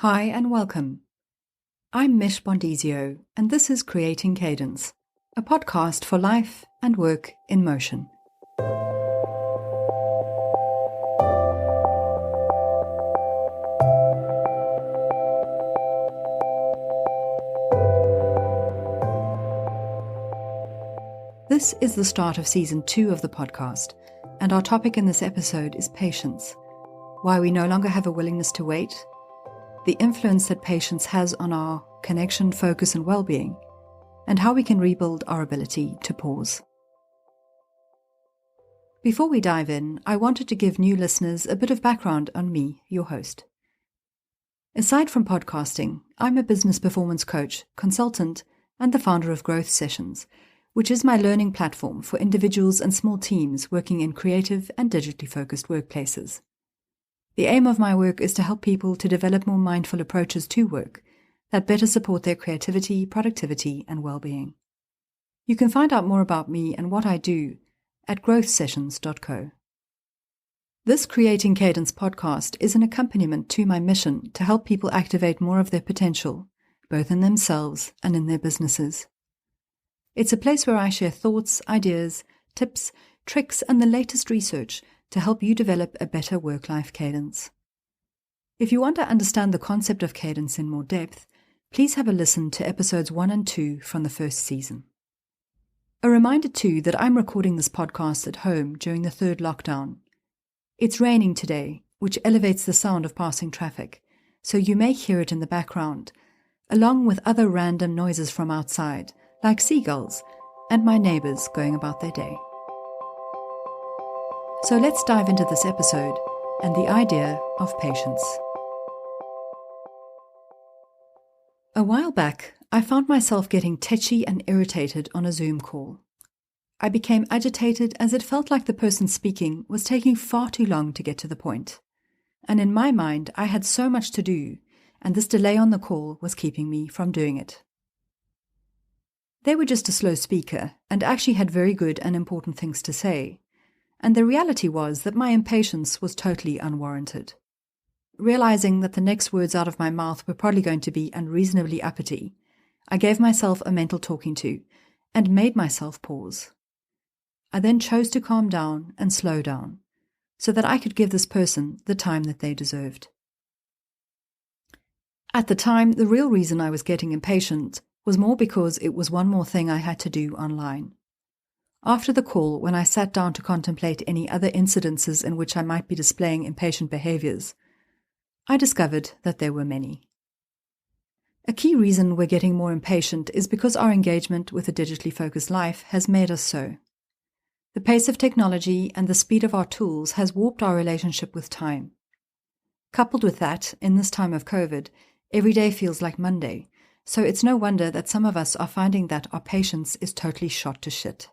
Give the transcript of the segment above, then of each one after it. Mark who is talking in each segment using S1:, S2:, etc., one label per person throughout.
S1: Hi and welcome. I'm Mich Bondesio, and this is Creating Cadence, a podcast for life and work in motion. This is the start of Season 2 of the podcast, and our topic in this episode is patience, why we no longer have a willingness to wait, the influence that patience has on our connection, focus, and well-being, and how we can rebuild our ability to pause. Before we dive in, I wanted to give new listeners a bit of background on me, your host. Aside from podcasting, I'm a business performance coach, consultant, and the founder of Growth Sessions, which is my learning platform for individuals and small teams working in creative and digitally focused workplaces. The aim of my work is to help people to develop more mindful approaches to work that better support their creativity, productivity, and well-being. You can find out more about me and what I do at growthsessions.co. This Creating Cadence podcast is an accompaniment to my mission to help people activate more of their potential, both in themselves and in their businesses. It's a place where I share thoughts, ideas, tips, tricks, and the latest research to help you develop a better work-life cadence. If you want to understand the concept of cadence in more depth, please have a listen to episodes 1 and 2 from the first season. A reminder too that I'm recording this podcast at home during the third lockdown. It's raining today, which elevates the sound of passing traffic, so you may hear it in the background, along with other random noises from outside, like seagulls and my neighbors going about their day. So let's dive into this episode and the idea of patience. A while back, I found myself getting tetchy and irritated on a Zoom call. I became agitated as it felt like the person speaking was taking far too long to get to the point. And in my mind, I had so much to do, and this delay on the call was keeping me from doing it. They were just a slow speaker and actually had very good and important things to say. And the reality was that my impatience was totally unwarranted. Realizing that the next words out of my mouth were probably going to be unreasonably uppity, I gave myself a mental talking to and made myself pause. I then chose to calm down and slow down so that I could give this person the time that they deserved. At the time, the real reason I was getting impatient was more because it was one more thing I had to do online. After the call, when I sat down to contemplate any other incidences in which I might be displaying impatient behaviours, I discovered that there were many. A key reason we're getting more impatient is because our engagement with a digitally focused life has made us so. The pace of technology and the speed of our tools has warped our relationship with time. Coupled with that, in this time of COVID, every day feels like Monday, so it's no wonder that some of us are finding that our patience is totally shot to shit.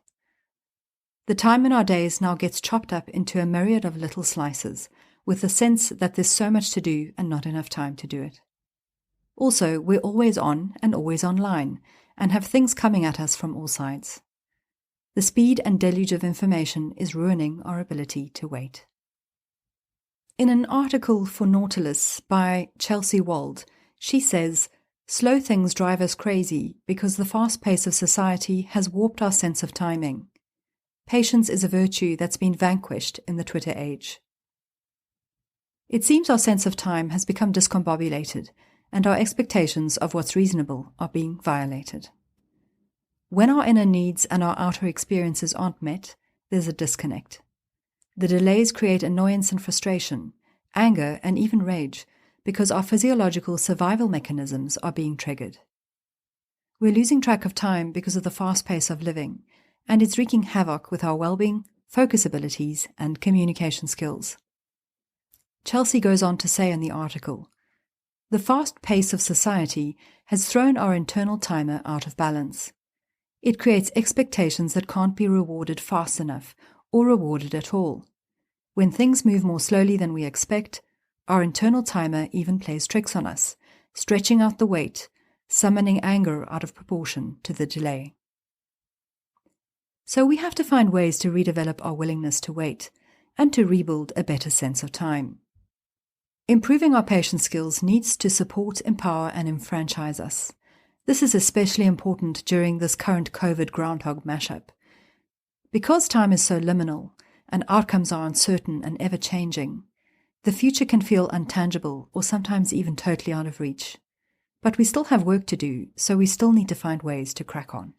S1: The time in our days now gets chopped up into a myriad of little slices, with the sense that there's so much to do and not enough time to do it. Also, we're always on and always online, and have things coming at us from all sides. The speed and deluge of information is ruining our ability to wait. In an article for Nautilus by Chelsea Wald, she says, "Slow things drive us crazy because the fast pace of society has warped our sense of timing. Patience is a virtue that's been vanquished in the Twitter age." It seems our sense of time has become discombobulated, and our expectations of what's reasonable are being violated. When our inner needs and our outer experiences aren't met, there's a disconnect. The delays create annoyance and frustration, anger and even rage, because our physiological survival mechanisms are being triggered. We're losing track of time because of the fast pace of living, and it's wreaking havoc with our well-being, focus abilities, and communication skills. Chelsea goes on to say in the article, "The fast pace of society has thrown our internal timer out of balance. It creates expectations that can't be rewarded fast enough or rewarded at all. When things move more slowly than we expect, our internal timer even plays tricks on us, stretching out the wait, summoning anger out of proportion to the delay." So we have to find ways to redevelop our willingness to wait and to rebuild a better sense of time. Improving our patience skills needs to support, empower, and enfranchise us. This is especially important during this current COVID groundhog mashup. Because time is so liminal and outcomes are uncertain and ever-changing, the future can feel untangible or sometimes even totally out of reach. But we still have work to do, so we still need to find ways to crack on.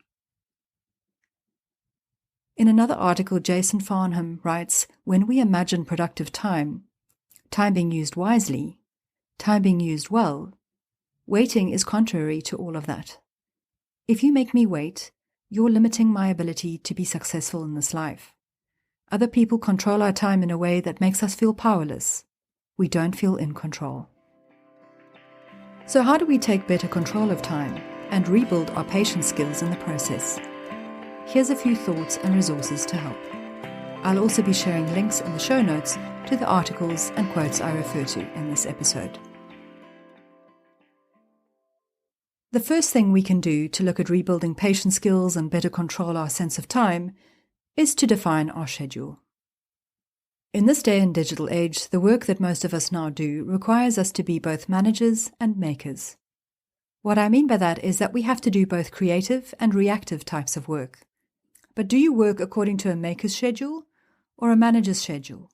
S1: In another article, Jason Farnham writes, when we imagine productive time being used wisely, time being used well, waiting is contrary to all of that. If you make me wait, you're limiting my ability to be successful in this life. Other people control our time in a way that makes us feel powerless. We don't feel in control. So how do we take better control of time and rebuild our patience skills in the process? Here's a few thoughts and resources to help. I'll also be sharing links in the show notes to the articles and quotes I refer to in this episode. The first thing we can do to look at rebuilding patience skills and better control our sense of time is to define our schedule. In this day and digital age, the work that most of us now do requires us to be both managers and makers. What I mean by that is that we have to do both creative and reactive types of work. But do you work according to a maker's schedule or a manager's schedule?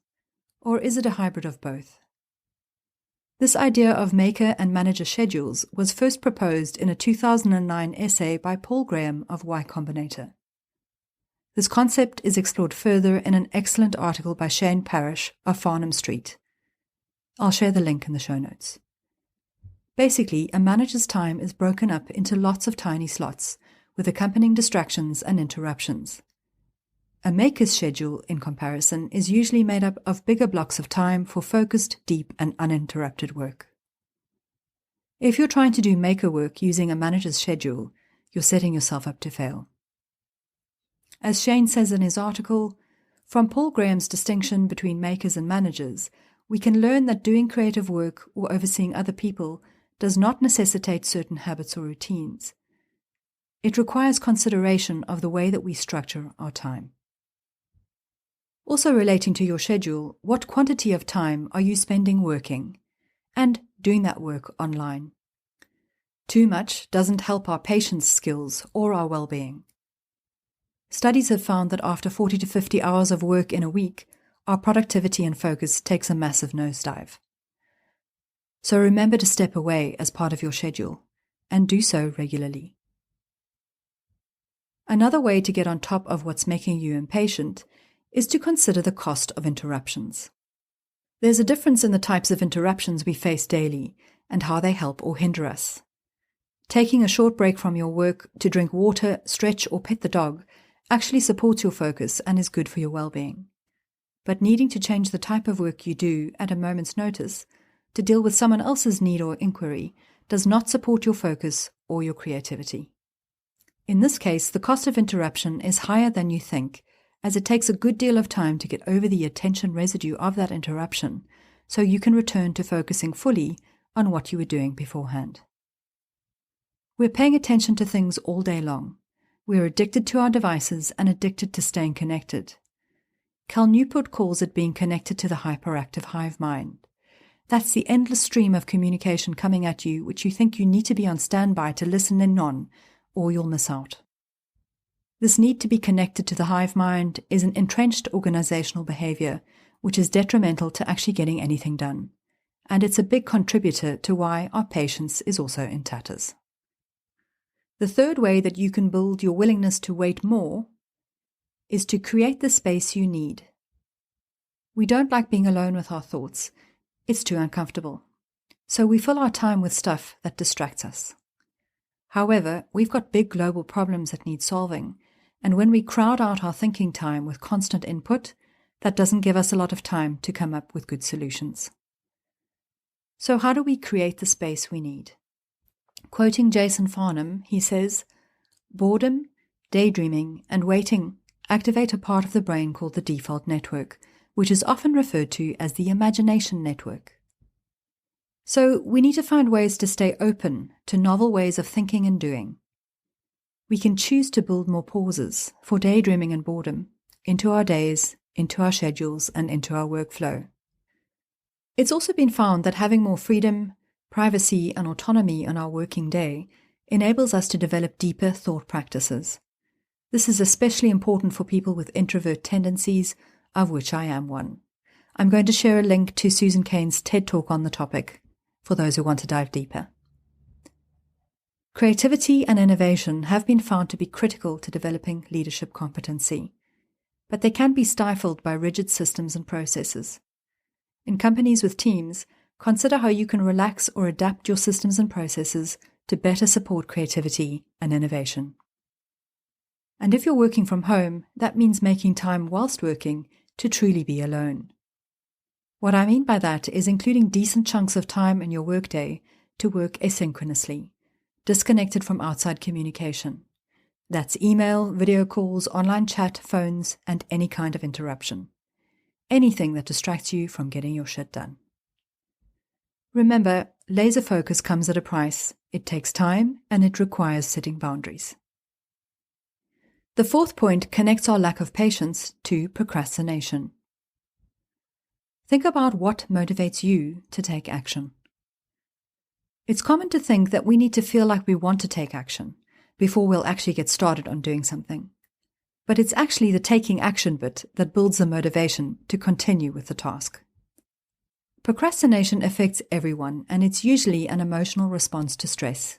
S1: Or is it a hybrid of both? This idea of maker and manager schedules was first proposed in a 2009 essay by Paul Graham of Y Combinator. This concept is explored further in an excellent article by Parrish of Farnham Street. I'll share the link in the show notes. Basically, a manager's time is broken up into lots of tiny slots, with accompanying distractions and interruptions. A maker's schedule, in comparison, is usually made up of bigger blocks of time for focused, deep, and uninterrupted work. If you're trying to do maker work using a manager's schedule, you're setting yourself up to fail. As Shane says in his article, from Paul Graham's distinction between makers and managers, we can learn that doing creative work or overseeing other people does not necessitate certain habits or routines. It requires consideration of the way that we structure our time. Also relating to your schedule, what quantity of time are you spending working and doing that work online? Too much doesn't help our patience skills or our well-being. Studies have found that after 40 to 50 hours of work in a week, our productivity and focus takes a massive nosedive. So remember to step away as part of your schedule, and do so regularly. Another way to get on top of what's making you impatient is to consider the cost of interruptions. There's a difference in the types of interruptions we face daily and how they help or hinder us. Taking a short break from your work to drink water, stretch, or pet the dog actually supports your focus and is good for your well-being. But needing to change the type of work you do at a moment's notice to deal with someone else's need or inquiry does not support your focus or your creativity. In this case, the cost of interruption is higher than you think, as it takes a good deal of time to get over the attention residue of that interruption, so you can return to focusing fully on what you were doing beforehand. We're paying attention to things all day long. We're addicted to our devices and addicted to staying connected. Cal Newport calls it being connected to the hyperactive hive mind. That's the endless stream of communication coming at you which you think you need to be on standby to listen in on, or you'll miss out. This need to be connected to the hive mind is an entrenched organizational behavior which is detrimental to actually getting anything done, and it's a big contributor to why our patience is also in tatters. The third way that you can build your willingness to wait more is to create the space you need. We don't like being alone with our thoughts. It's too uncomfortable. So we fill our time with stuff that distracts us. However, we've got big global problems that need solving, and when we crowd out our thinking time with constant input, that doesn't give us a lot of time to come up with good solutions. So how do we create the space we need? Quoting Jason Farnham, he says, "Boredom, daydreaming, and waiting activate a part of the brain called the default network, which is often referred to as the imagination network. So we need to find ways to stay open to novel ways of thinking and doing. We can choose to build more pauses for daydreaming and boredom into our days, into our schedules, and into our workflow. It's also been found that having more freedom, privacy, and autonomy on our working day enables us to develop deeper thought practices. This is especially important for people with introvert tendencies, of which I am one. I'm going to share a link to Susan Cain's TED Talk on the topic for those who want to dive deeper. Creativity and innovation have been found to be critical to developing leadership competency, but they can be stifled by rigid systems and processes. In companies with teams, consider how you can relax or adapt your systems and processes to better support creativity and innovation. And if you're working from home, that means making time whilst working to truly be alone. What I mean by that is including decent chunks of time in your workday to work asynchronously, disconnected from outside communication. That's email, video calls, online chat, phones, and any kind of interruption. Anything that distracts you from getting your shit done. Remember, laser focus comes at a price. It takes time and it requires setting boundaries. The fourth point connects our lack of patience to procrastination. Think about what motivates you to take action. It's common to think that we need to feel like we want to take action before we'll actually get started on doing something. But it's actually the taking action bit that builds the motivation to continue with the task. Procrastination affects everyone, and it's usually an emotional response to stress.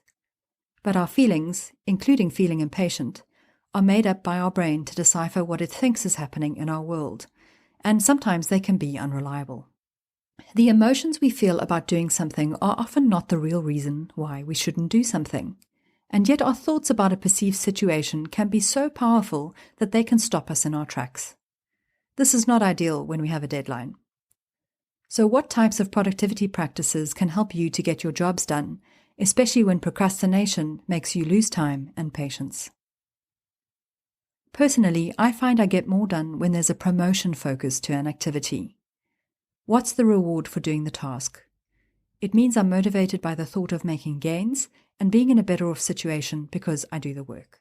S1: But our feelings, including feeling impatient, are made up by our brain to decipher what it thinks is happening in our world, and sometimes they can be unreliable. The emotions we feel about doing something are often not the real reason why we shouldn't do something. And yet our thoughts about a perceived situation can be so powerful that they can stop us in our tracks. This is not ideal when we have a deadline. So what types of productivity practices can help you to get your jobs done, especially when procrastination makes you lose time and patience? Personally, I find I get more done when there's a promotion focus to an activity. What's the reward for doing the task? It means I'm motivated by the thought of making gains and being in a better off situation because I do the work.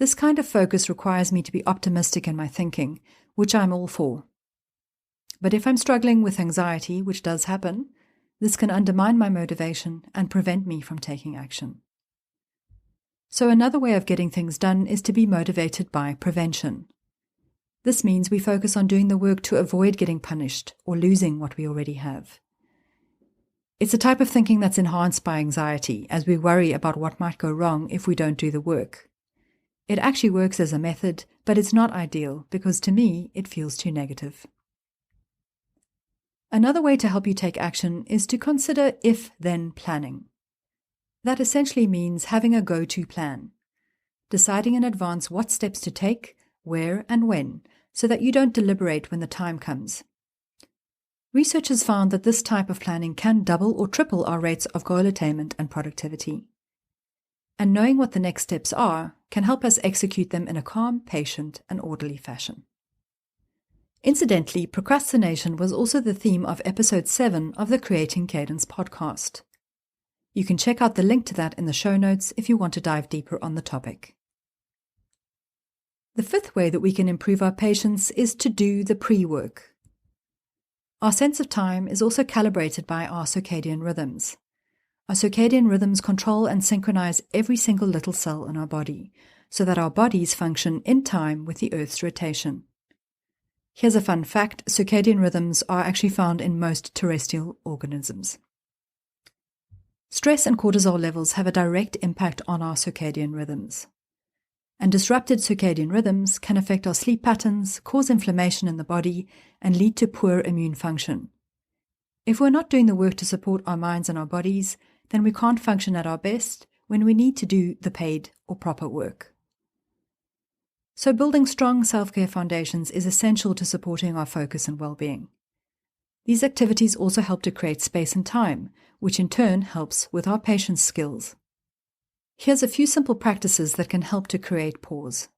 S1: This kind of focus requires me to be optimistic in my thinking, which I'm all for. But if I'm struggling with anxiety, which does happen, this can undermine my motivation and prevent me from taking action. So another way of getting things done is to be motivated by prevention. This means we focus on doing the work to avoid getting punished or losing what we already have. It's a type of thinking that's enhanced by anxiety, as we worry about what might go wrong if we don't do the work. It actually works as a method, but it's not ideal because to me, it feels too negative. Another way to help you take action is to consider if-then planning. That essentially means having a go-to plan, deciding in advance what steps to take, where and when, so that you don't deliberate when the time comes. Research has found that this type of planning can double or triple our rates of goal attainment and productivity. And knowing what the next steps are can help us execute them in a calm, patient, and orderly fashion. Incidentally, procrastination was also the theme of episode 7 of the Creating Cadence podcast. You can check out the link to that in the show notes if you want to dive deeper on the topic. The fifth way that we can improve our patience is to do the pre-work. Our sense of time is also calibrated by our circadian rhythms. Our circadian rhythms control and synchronize every single little cell in our body, so that our bodies function in time with the Earth's rotation. Here's a fun fact: circadian rhythms are actually found in most terrestrial organisms. Stress and cortisol levels have a direct impact on our circadian rhythms. And disrupted circadian rhythms can affect our sleep patterns, cause inflammation in the body, and lead to poor immune function. If we're not doing the work to support our minds and our bodies, then we can't function at our best when we need to do the paid or proper work. So building strong self-care foundations is essential to supporting our focus and well-being. These activities also help to create space and time, which in turn helps with our patience skills. Here's a few simple practices that can help to create pause.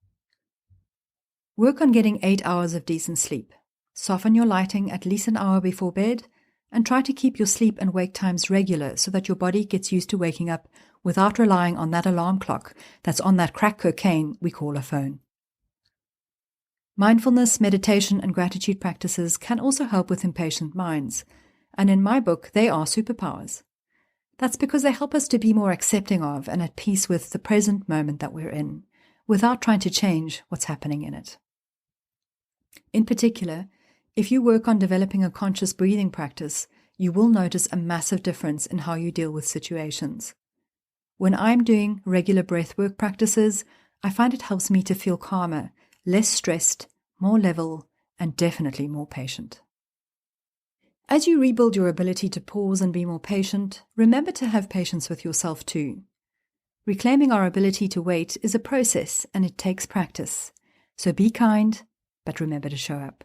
S1: Work on getting 8 hours of decent sleep. Soften your lighting at least an hour before bed, and try to keep your sleep and wake times regular so that your body gets used to waking up without relying on that alarm clock that's on that crack cocaine we call a phone. Mindfulness, meditation, and gratitude practices can also help with impatient minds, And in my book, they are superpowers. That's because they help us to be more accepting of and at peace with the present moment that we're in, without trying to change what's happening in it. In particular, if you work on developing a conscious breathing practice, you will notice a massive difference in how you deal with situations. When I'm doing regular breathwork practices, I find it helps me to feel calmer, less stressed, more level, and definitely more patient. As you rebuild your ability to pause and be more patient, remember to have patience with yourself too. Reclaiming our ability to wait is a process and it takes practice. So be kind, but remember to show up.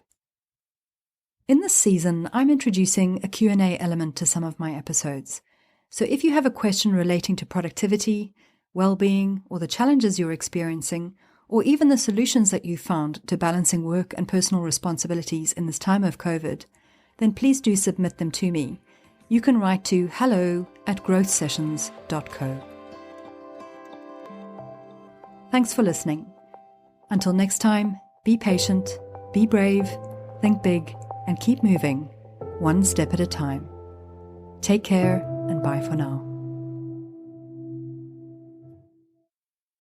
S1: In this season, I'm introducing a Q&A element to some of my episodes. So if you have a question relating to productivity, well-being, or the challenges you're experiencing, or even the solutions that you found to balancing work and personal responsibilities in this time of COVID, then please do submit them to me. You can write to hello@growthsessions.co. Thanks for listening. Until next time, be patient, be brave, think big, and keep moving, one step at a time. Take care and bye for now.